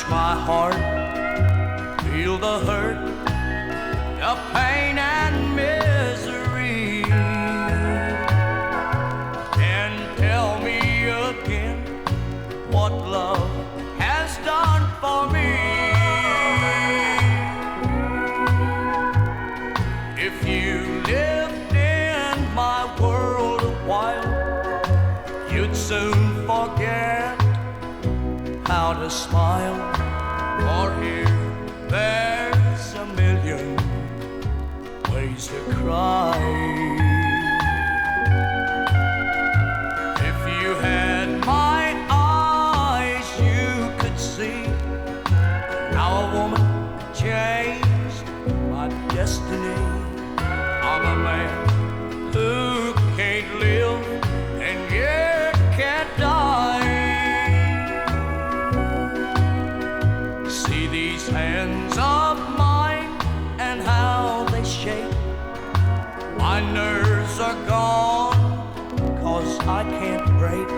Touch my heart, feel the hurt, the pain and misery, and tell me again what love has done for me. If you lived in my world a while, you'd soon forget how to smile, for here there's a million ways to cry. If you had my eyes, you could see how a woman changed my destiny. I'm a man who can't live and yet can't die. See these hands of mine and how they shake. My nerves are gone, 'cause I can't break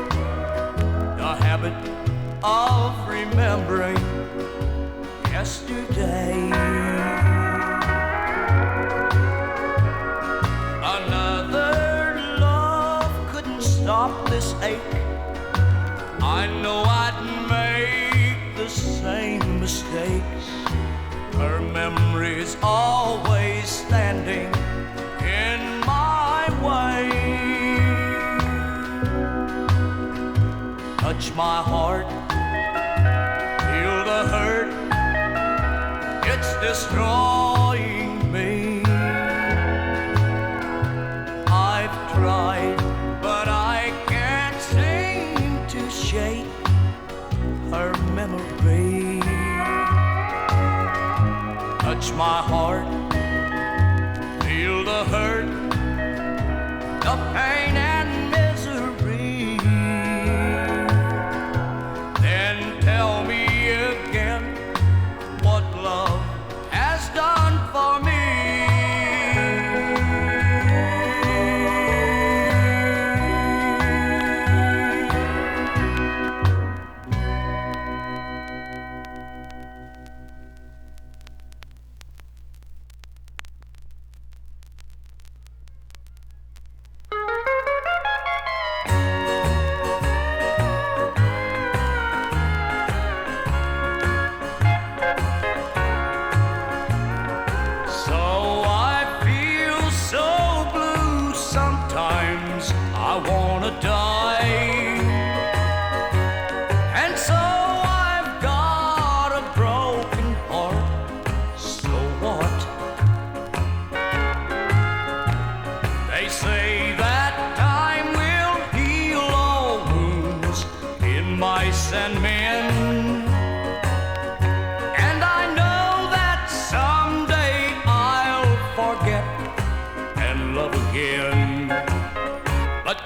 the habit of remembering yesterday. Another love couldn't stop this ache. I know I'd make the same mistakes. Her memory's always standing in my way. Touch my heart, feel the hurt, it's destroying me. I've tried, but I can't seem to shake her memory. Touch my heart, feel the hurt, the pain and misery, then tell me again what love has done for me.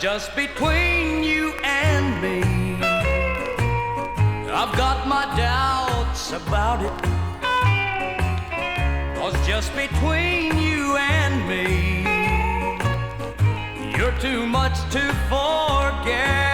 Just between you and me, I've got my doubts about it. 'Cause just between you and me, you're too much to forget.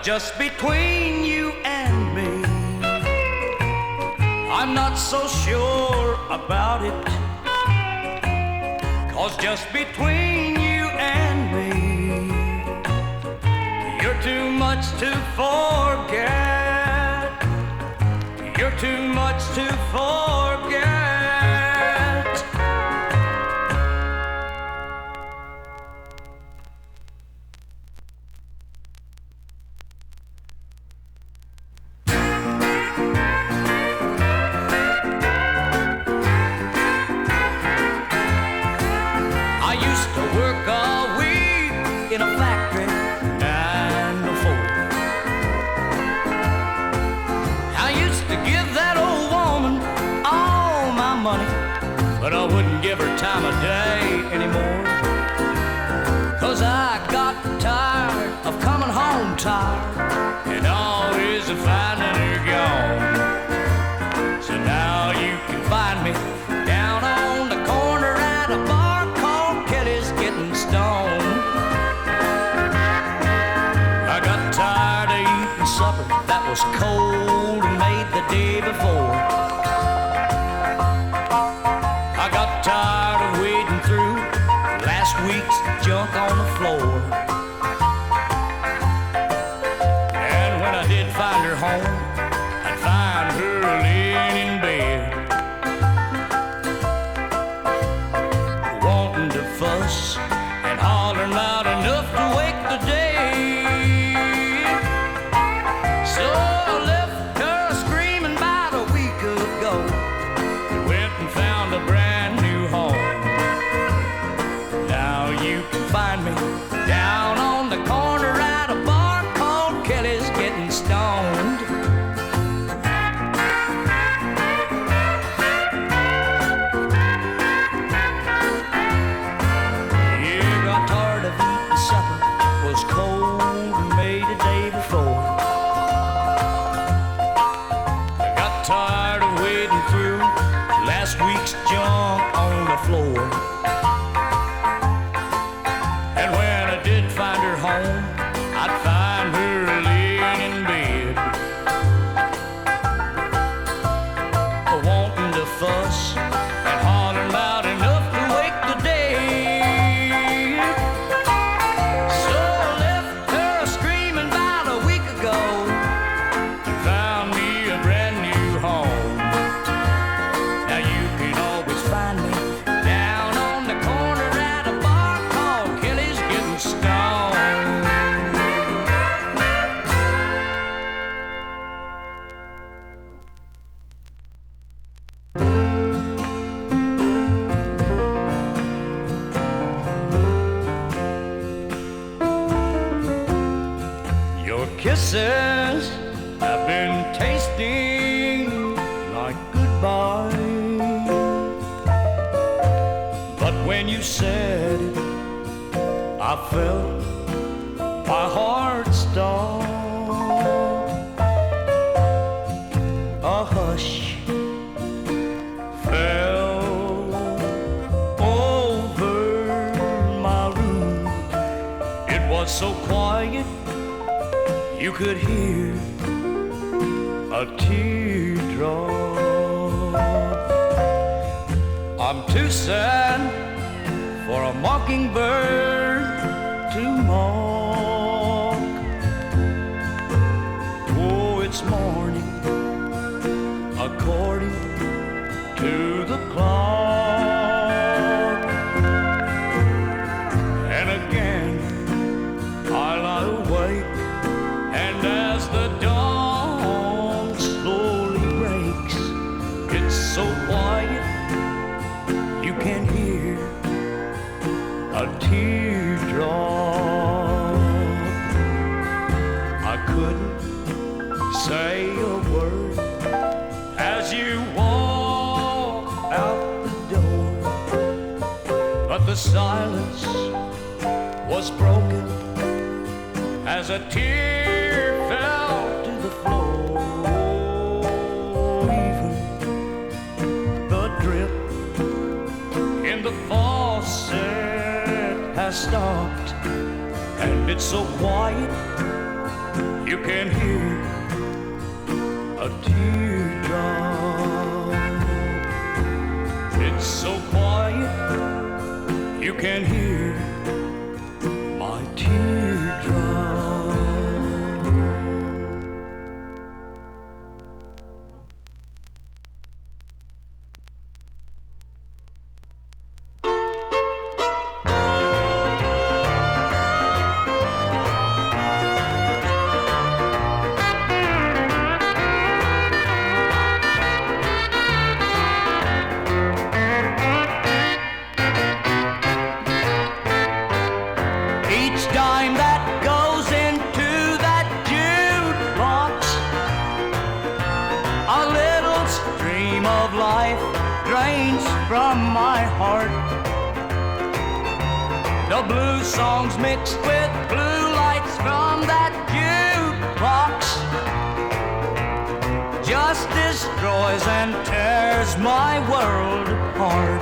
Just between you and me, I'm not so sure about it. 'Cause just between you and me, you're too much to forget. You're too much to forget. in a factory 9 to 4. I used to give that old woman all my money, but I wouldn't give her time of day anymore. 'Cause I got tired of coming home tired and always finding her gone. So now you can find me down on the corner at a bar called Kelly's getting stoned. I got tired of eating supper that was cold and made the day before. I got tired of wading through last week's junk on the floor. And when I did find her home, I'd find her laying in bed, wanting to fuss and holler loud enough to wake the day. So I left her screaming about a week ago and went and found a brand new home. Now you can find me down on the corner at a bar called Kelly's getting stoned. Yeah, got tired of eating supper was cold and made the day before. I got tired of wading through last week's junk on the floor. And when I did find her home, I'd find her laying in bed, wanting to fuss and holler loud enough to wake the day. So I left her screaming about a week ago and found me a brand new home. Now you can always find me down on the corner at a bar called Kelly's getting stoned. Your kisses have been tasting like goodbye, but when you said it, I felt my heart stop. A hush fell over my room. It was so quiet you could hear a teardrop. I'm too sad for a mockingbird to mock. Oh, it's morning according to the clock. And again I lie awake, and as the dawn slowly breaks, it's so quiet you can hear a teardrop. I couldn't say a word as you walked out the door, but the silence was broken as a tear fell to the floor. Even the drip in the faucet has stopped, and it's so quiet you can hear a teardrop. It's so quiet you can hear my teardrop. drains from my heart. The blue songs mixed with blue lights from that jukebox just destroys and tears my world apart.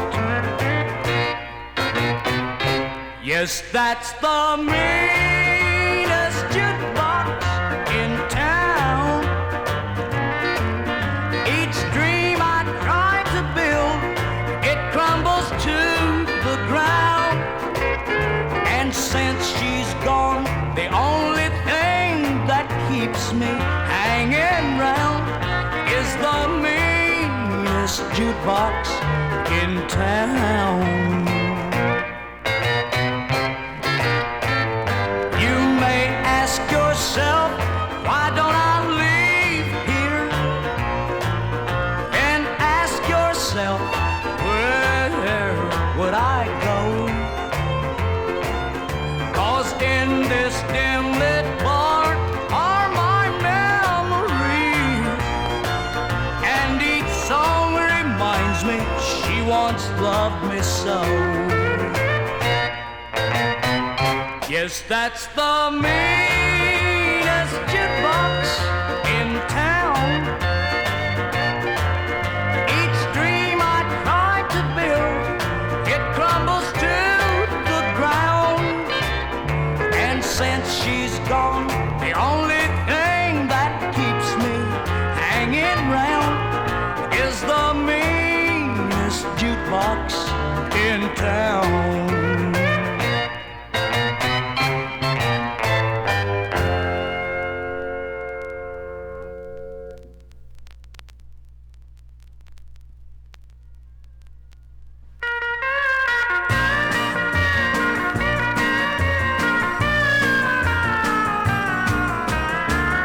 Yes, that's the meanest jukebox in town. Each dream I try to build, it crumbles to the ground. And since she's gone, the only thing that keeps me hanging round is the meanest jukebox in town. You may ask yourself, why don't I leave here? And ask yourself, where would I go? 'Cause in this dim lit bar are my memories, and each song reminds me she once loved me so. Yes, that's the meanest jukebox in town. Each dream I try to build, it crumbles to the ground. And since she's gone, the only thing that keeps me hanging round is the meanest jukebox in town.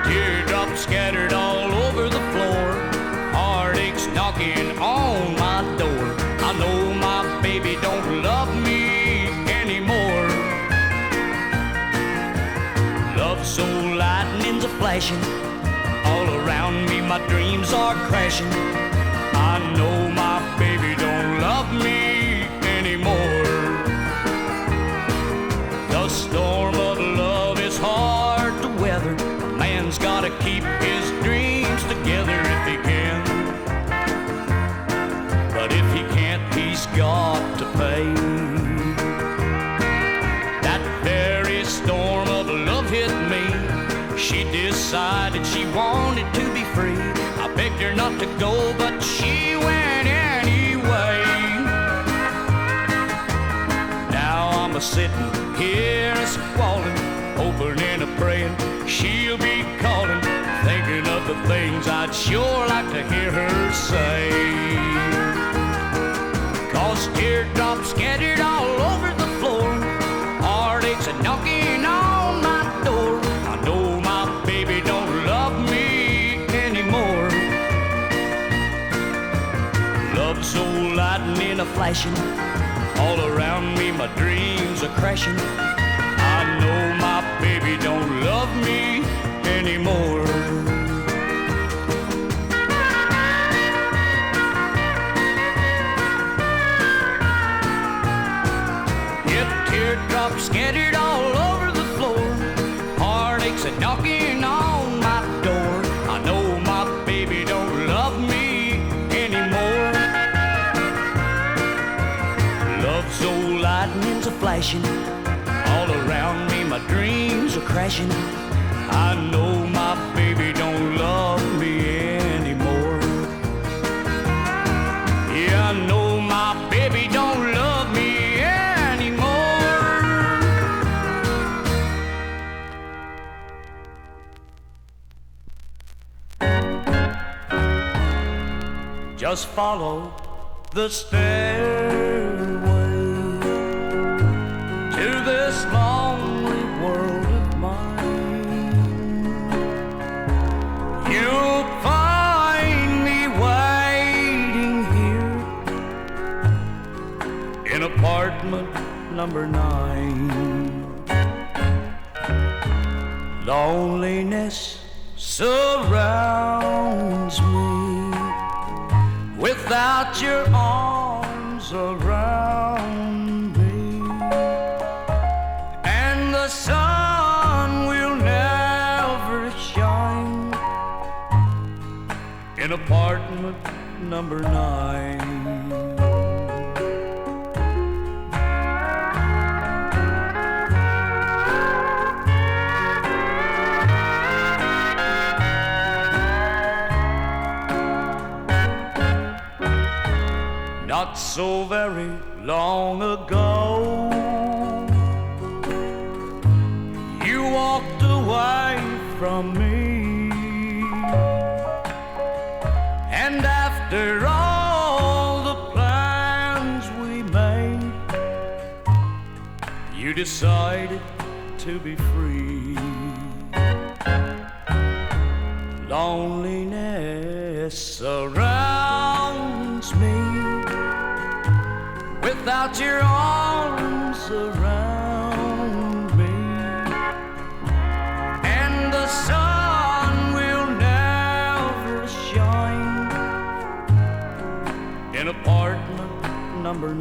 Teardrops scattered all over the floor, heartaches knocking on my door. I know my baby don't love me anymore. Love so lightning's a flashing, all around me my dreams are crashing. I know my baby don't love me anymore. The storm of love is hard to weather. Man's gotta keep his dreams together if he can. But if he can't, he's got to pay. That very storm of love hit me. She decided she wanted to be free. I begged her not to go, but she went anyway. Now I'm a-sitting here a-squalling, hoping and a-praying she'll be calling, thinking of the things I'd sure like to hear her say. 'Cause teardrops scattered all over the floor, heartaches are knocking on my door. I know my baby don't love me anymore. Love so lightning a flashing, all around me my dreams are crashing. I know my baby don't love me anymore. If teardrops scattered all over the floor, heartaches are knocking on my door. I know my baby don't love me anymore. Love so lightning's a flashing, all around me my dreams are crashing. I know my baby don't love me anymore. Yeah, I know my baby don't love me anymore. Just follow the stairway to this lonely world of mine. You'll find me waiting here in apartment number 9. Loneliness surrounds me without your arms around me, and the sun will never shine in apartment number 9. Not so very long ago, you walked away from me, and after all the plans we made, you decided to be free. Loneliness surrounds me without your arms around me, and the sun will never shine in apartment number 9.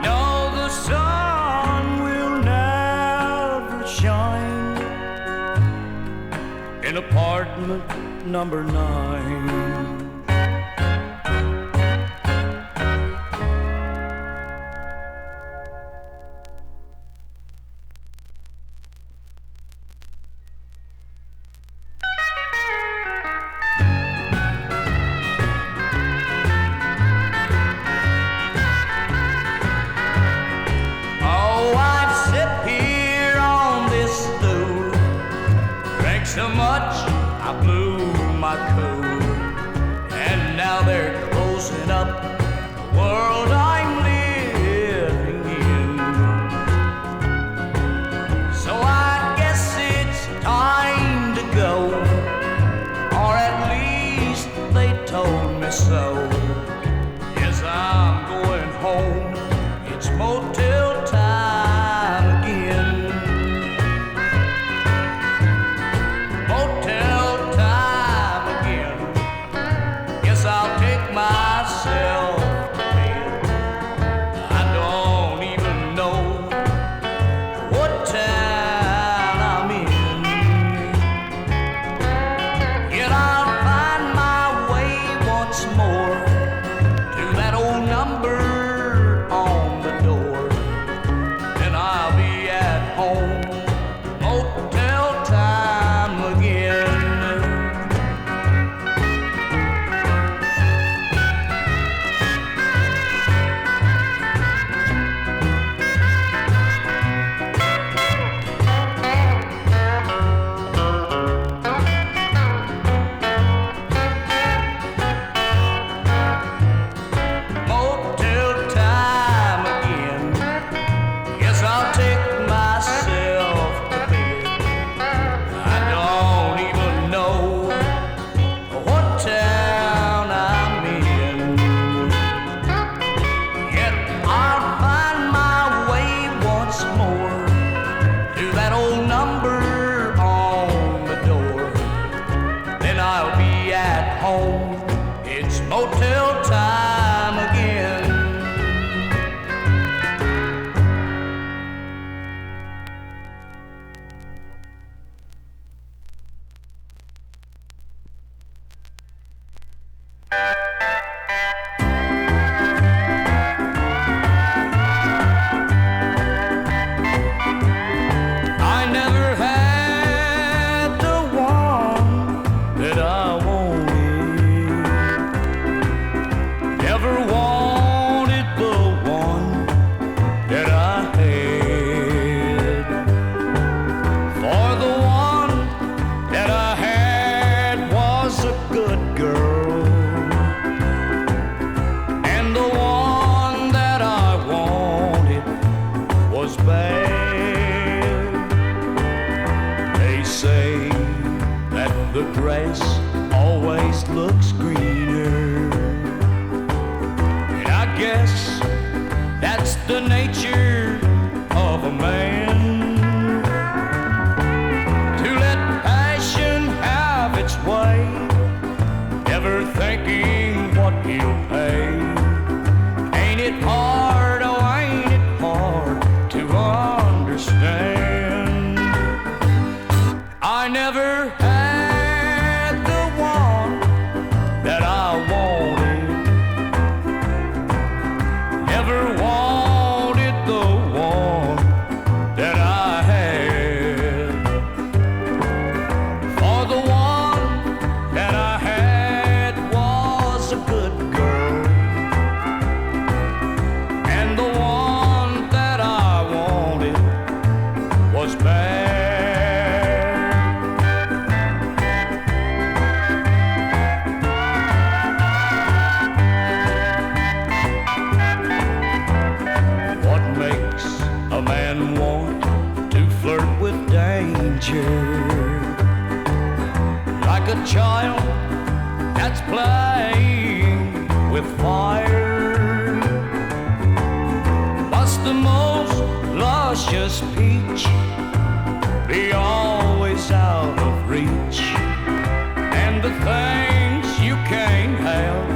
No, the sun will never shine in apartment number 9. So much I blew my cool, and now they're closing up the world I'm living in. So I guess it's time to go, or at least they told me so. Yes, I'm going home, it's motel time again. Myself to bed. I don't even know what town I'm in, yet I'll find my way once more to that old number on the door. Then I'll be at home, motel time again. Home, it's motel time again. I never had the one that I never wanted the one that I had. For the one that I had was a good girl, and the one that I wanted was bad. They say that the grass always looks greener. I guess that's the nature of a man, to let passion have its way thinking what he'll pay. Ain't it hard, oh ain't it hard to understand? I never had the one that I wanted, never wanted the one that I had. For the one that I had was a good girl, and the one that I wanted was bad. What makes a man want to flirt with danger? Like a child that's playing with fire. Must the most luscious peach be always out of reach? And the things you can't have,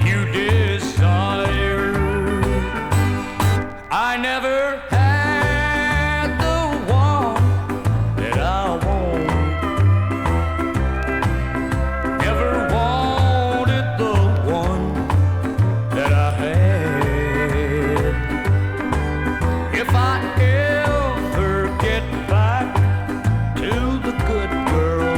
you desire. I never had the one that I wanted, never wanted the one that I had. If I ever get back to the good girl,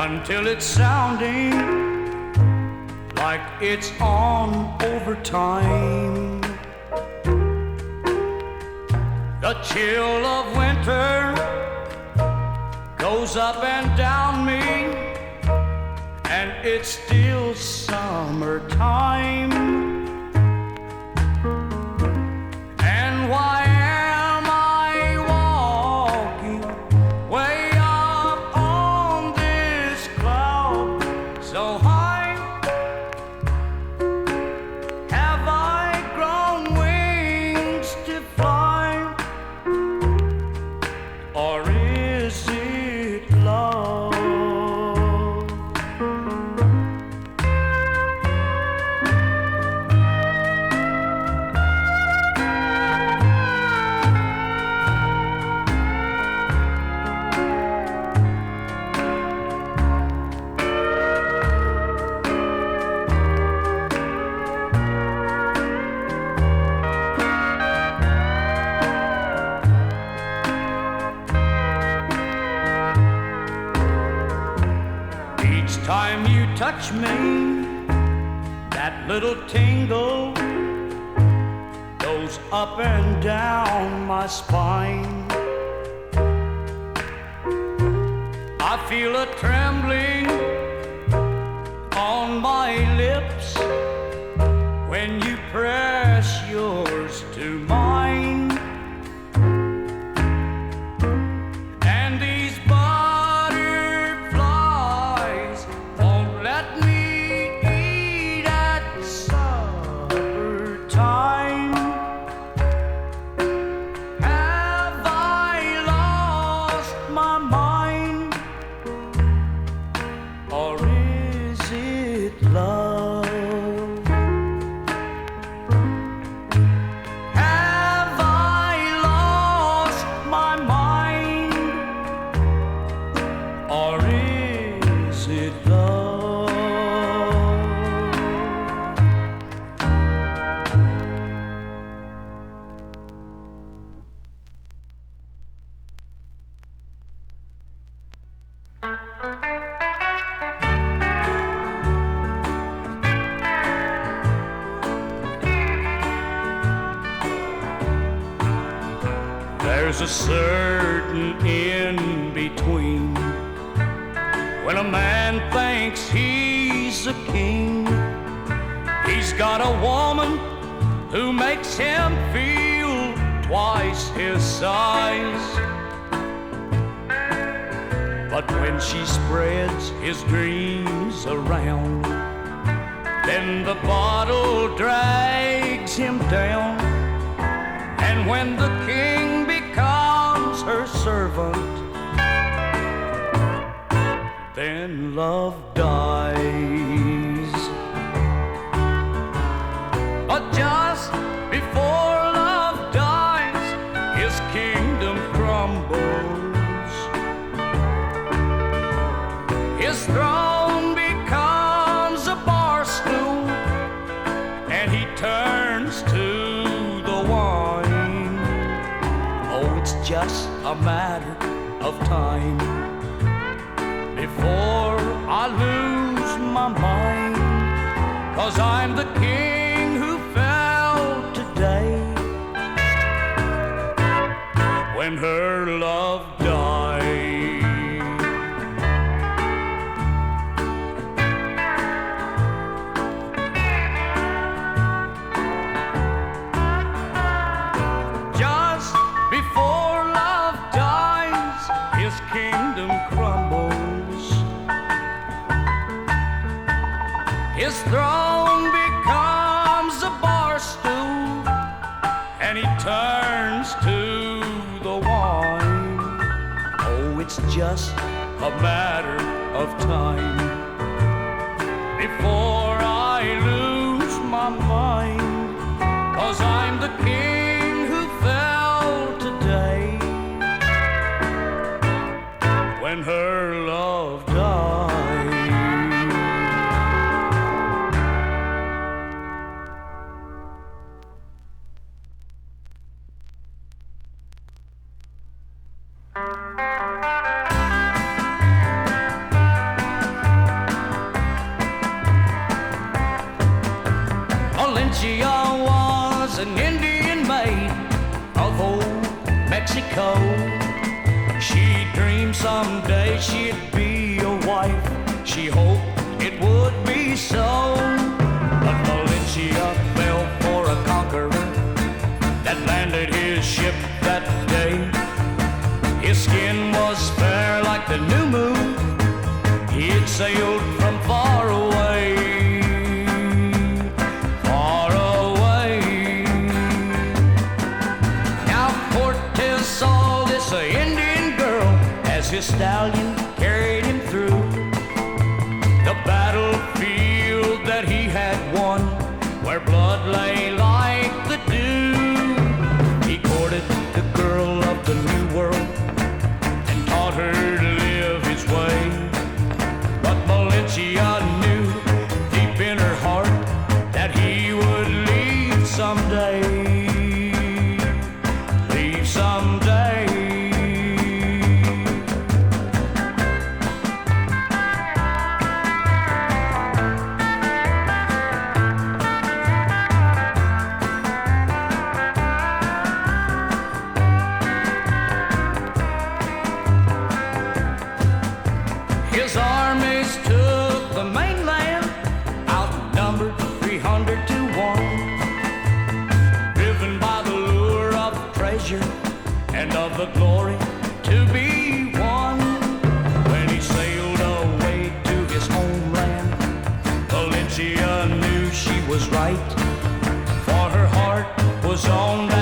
until it's sounding like it's on overtime. The chill of winter goes up and down me, and it's still summertime. And why am I walking way up on this cloud so high? Have I grown wings to fly, or is it love? Each time you touch me, that little tingle goes up and down my spine. I feel a trembling on my lips when you press yours to mine. And these butterflies won't let me eat at supper time. Have I lost my mind, or is it love? Have I lost my mind, or is it love? There's a certain in-between when a man thinks he's a king. He's got a woman who makes him feel twice his size. But when she spreads his dreams around, then the bottle drags him down. And when the king becomes her servant, then love dies. But just before love dies, his kingdom crumbles. His throne becomes a bar stool, and he turns to the wine. Oh, it's just a matter of time before I lose my mind, 'cause I'm the king who fell today when her love died. Just before love dies, his kingdom crumbles. His throne becomes a bar stool, and he turns to the wine. Oh, it's just a matter of time before I lose my mind, 'cause I'm the king who fell today when her love died. Valencia was an Indian maid of old Mexico. She dreamed someday she'd be a wife. She hoped it would be so. But Malinche fell for a conqueror that landed his ship that day. His skin was fair like the new moon. He had sailed from far away, far away. Now Cortez saw this Indian girl as his stallion carried him through the battlefield that he had won, where blood lay like the dew. He courted the girl of the new world and taught her to live his way. But Malinche knew deep in her heart that he would leave someday, leave someday. His armies took the mainland, outnumbered 300 to 1, driven by the lure of treasure and of the glory to be won. When he sailed away to his homeland, Valencia knew she was right, for her heart was on